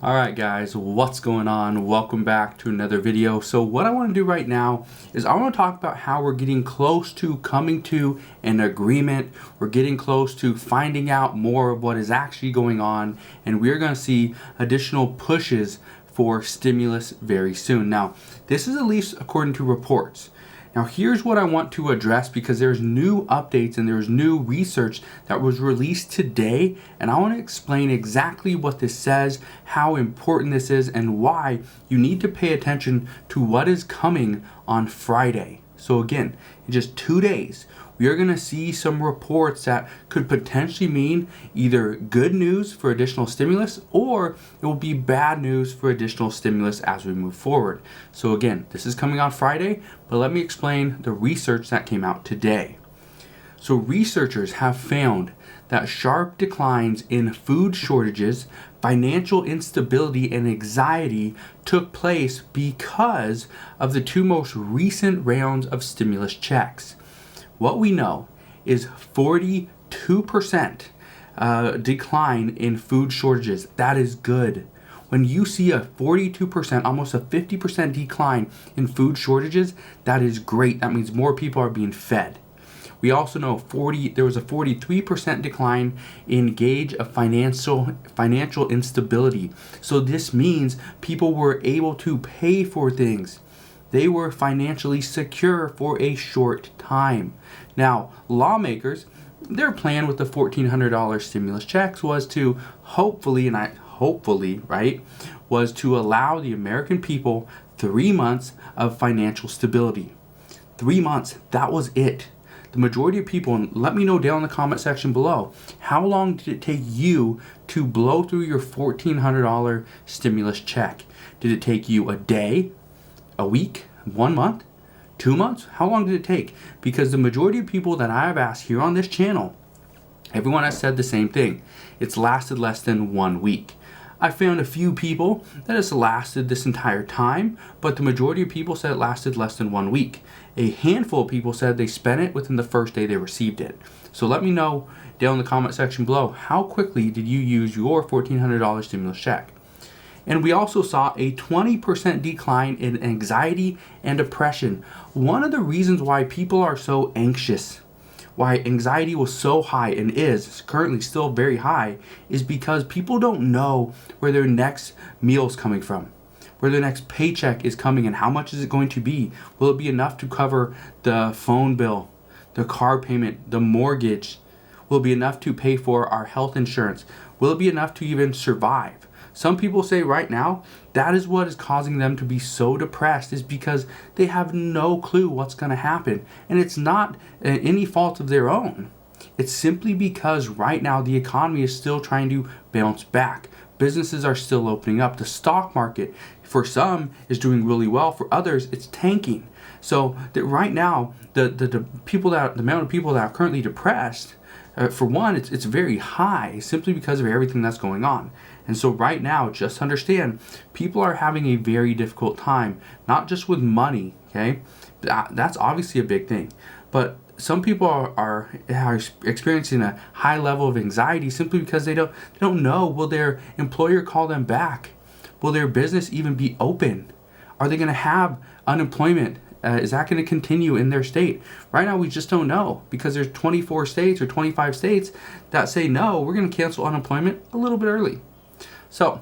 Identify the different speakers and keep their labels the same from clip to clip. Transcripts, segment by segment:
Speaker 1: Alright guys, what's going on? Welcome back to another video. So what I want to do right now is I want to talk about how we're getting close to coming to an agreement. We're getting close to finding out more of what is actually going on, and we're going to see additional pushes for stimulus very soon. Now, this is at least according to reports. Now here's what I want to address, because there's new updates and there's new research that was released today, and I want to explain exactly what this says, how important this is, and why you need to pay attention to what is coming on Friday. So again, in just 2 days, we are going to see some reports that could potentially mean either good news for additional stimulus, or it will be bad news for additional stimulus as we move forward. So again, this is coming on Friday, but let me explain the research that came out today. So researchers have found that sharp declines in food shortages, financial instability, and anxiety took place because of the two most recent rounds of stimulus checks. What we know is 42% decline in food shortages. That is good. When you see a 42%, almost a 50% decline in food shortages, that is great. That means more people are being fed. We also know there was a 43% decline in gauge of financial instability. So this means people were able to pay for things. They were financially secure for a short time. Now, lawmakers, their plan with the $1,400 stimulus checks was to hopefully, was to allow the American people 3 months of financial stability. 3 months, that was it. The majority of people, and let me know down in the comment section below, how long did it take you to blow through your $1,400 stimulus check? Did it take you a day? A week? 1 month? 2 months? How long did it take? Because the majority of people that I have asked here on this channel, everyone has said the same thing. It's lasted less than 1 week. I found a few people that it's lasted this entire time, but the majority of people said it lasted less than 1 week. A handful of people said they spent it within the first day they received it. So let me know down in the comment section below, how quickly did you use your $1,400 stimulus check? And we also saw a 20% decline in anxiety and depression. One of the reasons why people are so anxious, why anxiety was so high and is currently still very high, is because people don't know where their next meal is coming from, where their next paycheck is coming, and how much is it going to be. Will it be enough to cover the phone bill, the car payment, the mortgage? Will it be enough to pay for our health insurance? Will it be enough to even survive? Some people say right now that is what is causing them to be so depressed, is because they have no clue what's going to happen. And it's not any fault of their own. It's simply because right now the economy is still trying to bounce back. Businesses are still opening up. The stock market, for some, is doing really well. For others, it's tanking. So that right now, the amount of people that are currently depressed, for one, it's very high simply because of everything that's going on. And so right now, just understand, people are having a very difficult time, not just with money, okay? That's obviously a big thing. But some people are experiencing a high level of anxiety simply because they don't know, will their employer call them back? Will their business even be open? Are they going to have unemployment? Is that going to continue in their state? Right now, we just don't know, because there's 24 states or 25 states that say, no, we're going to cancel unemployment a little bit early. So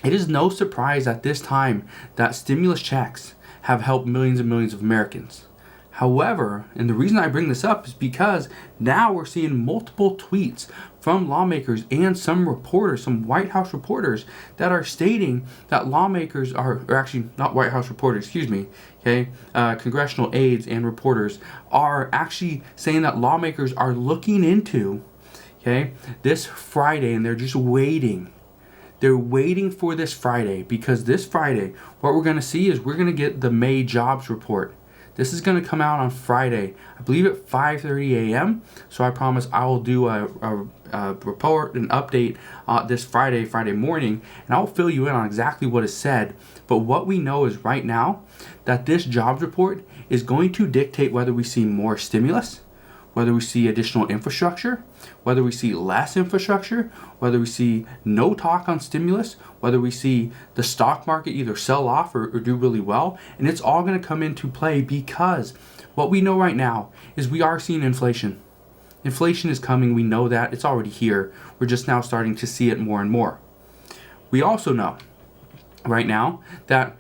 Speaker 1: it is no surprise at this time that stimulus checks have helped millions and millions of Americans. However, and the reason I bring this up is because now we're seeing multiple tweets from lawmakers and some reporters, some White House reporters, that are stating that lawmakers or actually not White House reporters, excuse me, okay, congressional aides and reporters are actually saying that lawmakers are looking into, okay, this Friday, and they're just waiting. They're waiting for this Friday, because this Friday, what we're going to see is we're going to get the May jobs report. This is going to come out on Friday, I believe at 5:30 a.m. So I promise I will do a report, an update this Friday morning, and I'll fill you in on exactly what is said. But what we know is right now that this jobs report is going to dictate whether we see more stimulus, whether we see additional infrastructure, whether we see less infrastructure, whether we see no talk on stimulus, whether we see the stock market either sell off or do really well. And it's all going to come into play because what we know right now is we are seeing inflation. Inflation is coming. We know that. It's already here. We're just now starting to see it more and more. We also know right now that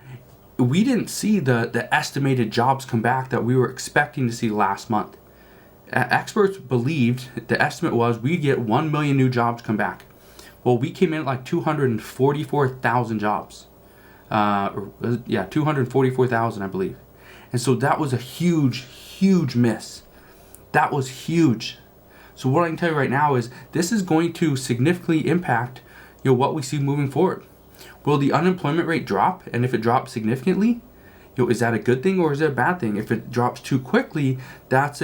Speaker 1: we didn't see the estimated jobs come back that we were expecting to see last month. Experts believed the estimate was we'd get 1 million new jobs come back. Well, we came in at like 244,000 jobs. 244,000, I believe. And so that was a huge, huge miss. That was huge. So what I can tell you right now is this is going to significantly impact, what we see moving forward. Will the unemployment rate drop? And if it drops significantly, is that a good thing or is it a bad thing? If it drops too quickly, that's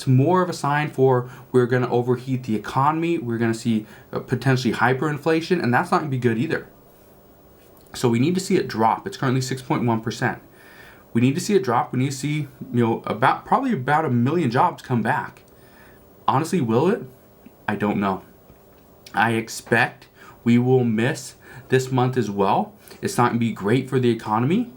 Speaker 1: more of a sign for we're going to overheat the economy. We're going to see potentially hyperinflation, and that's not going to be good either. So we need to see it drop. It's currently 6.1%. We need to see it drop. We need to see, probably about 1 million jobs come back. Honestly, will it? I don't know. I expect we will miss this month as well. It's not going to be great for the economy.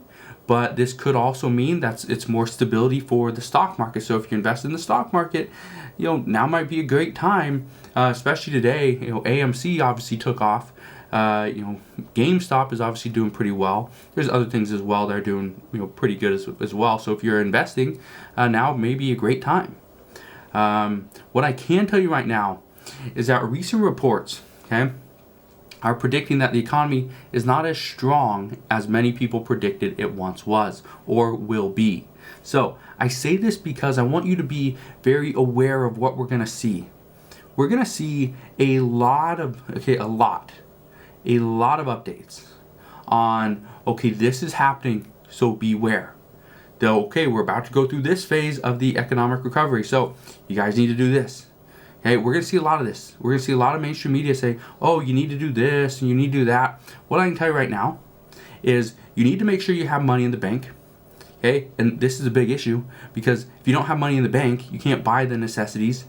Speaker 1: But this could also mean that it's more stability for the stock market. So if you invest in the stock market, now might be a great time, especially today. AMC obviously took off. GameStop is obviously doing pretty well. There's other things as well that are doing pretty good as well. So if you're investing, now may be a great time. What I can tell you right now is that recent reports, are predicting that the economy is not as strong as many people predicted it once was or will be. So I say this because I want you to be very aware of what we're going to see. We're going to see a lot of updates on, this is happening, so beware. We're about to go through this phase of the economic recovery, so you guys need to do this. Okay, we're going to see a lot of this. We're going to see a lot of mainstream media say, you need to do this and you need to do that. What I can tell you right now is you need to make sure you have money in the bank. Okay, and this is a big issue because if you don't have money in the bank, you can't buy the necessities.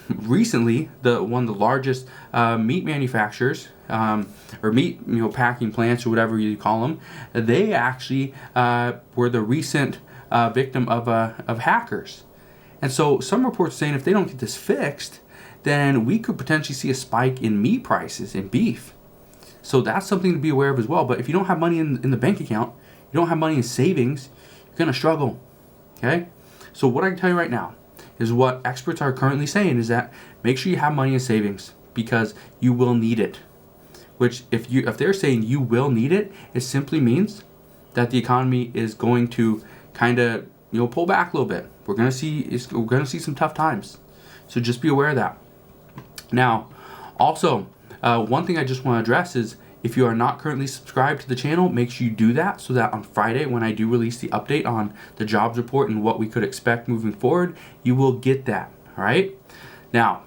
Speaker 1: Recently, one of the largest meat manufacturers or meat packing plants or whatever you call them, they actually were the recent victim of hackers. And so some reports saying if they don't get this fixed, then we could potentially see a spike in meat prices in beef. So that's something to be aware of as well. But if you don't have money in the bank account, you don't have money in savings, you're going to struggle. Okay? So what I can tell you right now is what experts are currently saying is that make sure you have money in savings because you will need it. Which if they're saying you will need it, it simply means that the economy is going to kind of pull back a little bit. We're gonna see some tough times, so just be aware of that. Now, also, one thing I just want to address is if you are not currently subscribed to the channel, make sure you do that so that on Friday when I do release the update on the jobs report and what we could expect moving forward, you will get that. All right. Now,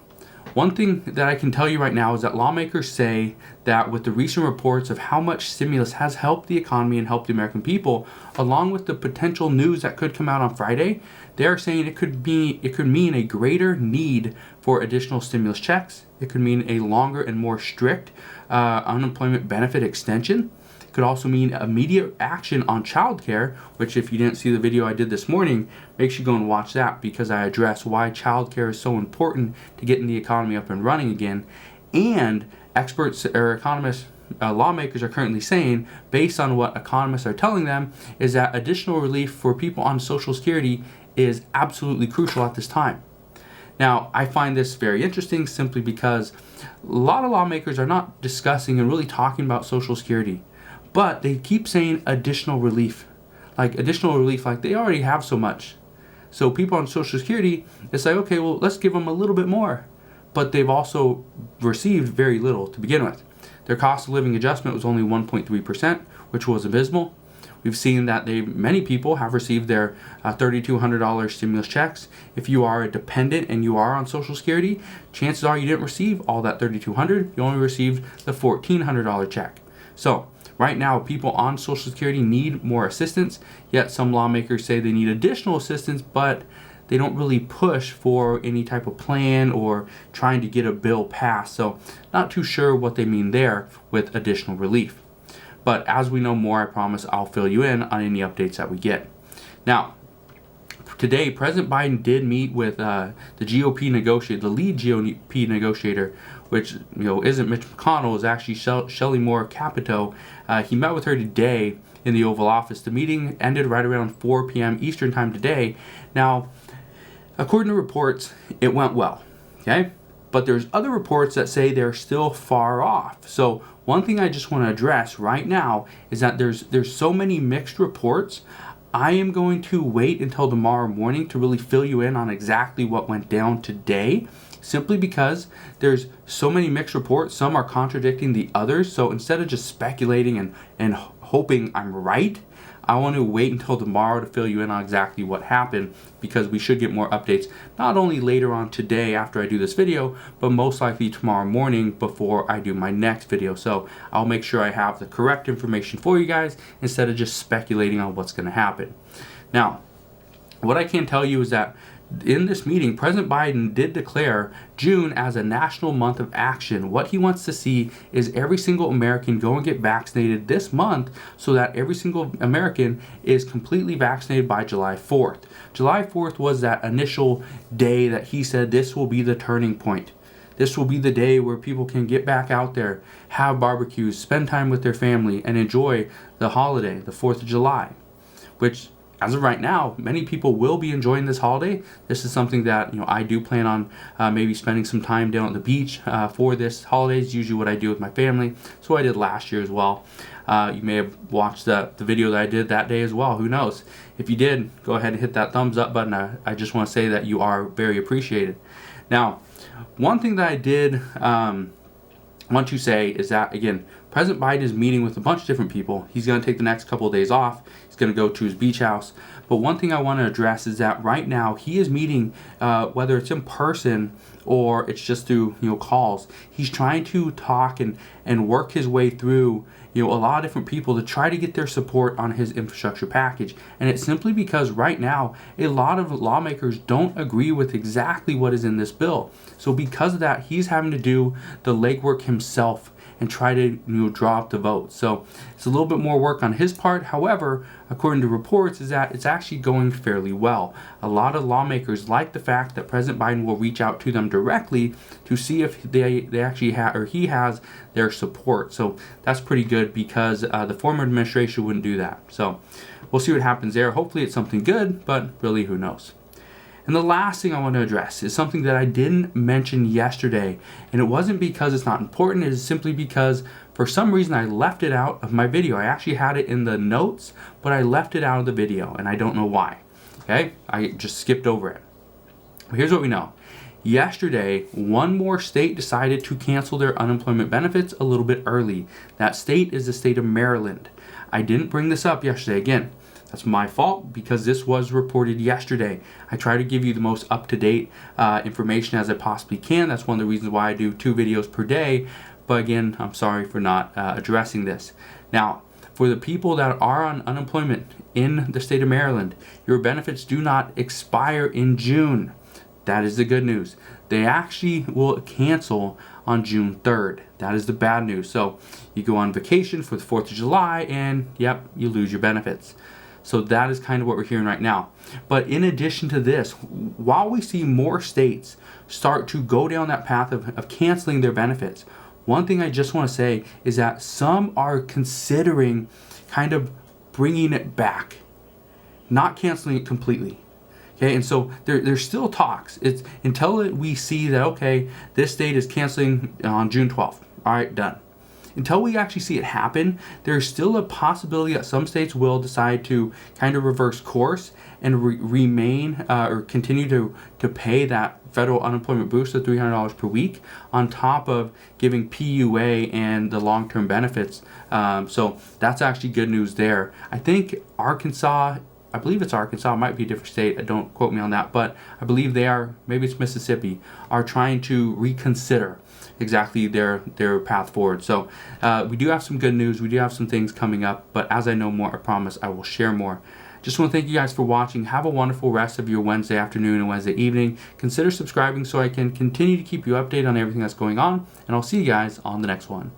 Speaker 1: one thing that I can tell you right now is that lawmakers say that with the recent reports of how much stimulus has helped the economy and helped the American people, along with the potential news that could come out on Friday, they are saying it could mean a greater need for additional stimulus checks. It could mean a longer and more strict unemployment benefit extension. It could also mean immediate action on childcare, which if you didn't see the video I did this morning, make sure you go and watch that because I address why childcare is so important to getting the economy up and running again. And experts or economists, lawmakers are currently saying, based on what economists are telling them, is that additional relief for people on Social Security is absolutely crucial at this time. Now, I find this very interesting simply because a lot of lawmakers are not discussing and really talking about Social Security, but they keep saying additional relief. Like they already have so much. So people on Social Security, it's like, okay, well, let's give them a little bit more. But they've also received very little to begin with. Their cost of living adjustment was only 1.3%, which was abysmal. We've seen that many people have received their $3,200 stimulus checks. If you are a dependent and you are on Social Security, chances are you didn't receive all that $3,200. You only received the $1,400 check. So right now, people on Social Security need more assistance, yet some lawmakers say they need additional assistance, but they don't really push for any type of plan or trying to get a bill passed. So not too sure what they mean there with additional relief. But as we know more, I promise I'll fill you in on any updates that we get. Now, today, President Biden did meet with the GOP negotiator, the lead GOP negotiator, which isn't Mitch McConnell, is actually Shelley Moore Capito. He met with her today in the Oval Office. The meeting ended right around 4 p.m. Eastern time today. Now, according to reports, it went well. Okay, but there's other reports that say they're still far off. So one thing I just want to address right now is that there's so many mixed reports. I am going to wait until tomorrow morning to really fill you in on exactly what went down today, simply because there's so many mixed reports. Some are contradicting the others. So instead of just speculating and hoping I'm right, I want to wait until tomorrow to fill you in on exactly what happened, because we should get more updates not only later on today after I do this video, but most likely tomorrow morning before I do my next video. So I'll make sure I have the correct information for you guys instead of just speculating on what's going to happen. Now, what I can tell you is that in this meeting, President Biden did declare June as a national month of action. What he wants to see is every single American go and get vaccinated this month, so that every single American is completely vaccinated by July 4th. July 4th was that initial day that he said this will be the turning point. This will be the day where people can get back out there, have barbecues, spend time with their family, and enjoy the holiday, the 4th of July, which as of right now, many people will be enjoying this holiday. This is something that I do plan on maybe spending some time down at the beach for this holiday. It's usually what I do with my family. It's what I did last year as well. You may have watched the video that I did that day as well. Who knows? If you did, go ahead and hit that thumbs up button. I just want to say that you are very appreciated. Now, one thing that I did want to say is that, again, President Biden is meeting with a bunch of different people. He's going to take the next couple of days off. He's going to go to his beach house. But one thing I want to address is that right now he is meeting, whether it's in person or it's just through calls. He's trying to talk and work his way through a lot of different people to try to get their support on his infrastructure package. And it's simply because right now a lot of lawmakers don't agree with exactly what is in this bill. So because of that, he's having to do the legwork himself and try to draw up the vote. So it's a little bit more work on his part. However, according to reports, is that it's actually going fairly well. A lot of lawmakers like the fact that President Biden will reach out to them directly to see if they actually have, or he has, their support. So that's pretty good, because the former administration wouldn't do that. So we'll see what happens there. Hopefully it's something good, but really who knows. And the last thing I want to address is something that I didn't mention yesterday, and it wasn't because it's not important. It is simply because for some reason I left it out of my video. I actually had it in the notes, but I left it out of the video, and I don't know why. Okay, I just skipped over it. But here's what we know. Yesterday, one more state decided to cancel their unemployment benefits a little bit early. That state is the state of Maryland. I didn't bring this up yesterday. Again, that's my fault, because this was reported yesterday. I try to give you the most up-to-date information as I possibly can. That's one of the reasons why I do 2 videos per day. But again, I'm sorry for not addressing this. Now, for the people that are on unemployment in the state of Maryland, your benefits do not expire in June. That is the good news. They actually will cancel on June 3rd. That is the bad news. So you go on vacation for the 4th of July and yep, you lose your benefits. So that is kind of what we're hearing right now. But in addition to this, while we see more states start to go down that path of canceling their benefits, one thing I just want to say is that some are considering kind of bringing it back, not canceling it completely. Okay, and so there's still talks. It's until we see that, okay, this state is canceling on June 12th. All right, done. Until we actually see it happen, there's still a possibility that some states will decide to kind of reverse course and remain or continue to pay that federal unemployment boost of $300 per week on top of giving PUA and the long-term benefits. So that's actually good news there. I think Arkansas, I believe it's Arkansas, it might be a different state, don't quote me on that, but I believe they are, maybe it's Mississippi, are trying to reconsider exactly their path forward. So we do have some good news. We do have some things coming up, but as I know more, I promise I will share more. Just want to thank you guys for watching. Have a wonderful rest of your Wednesday afternoon and Wednesday evening. Consider subscribing so I can continue to keep you updated on everything that's going on, and I'll see you guys on the next one.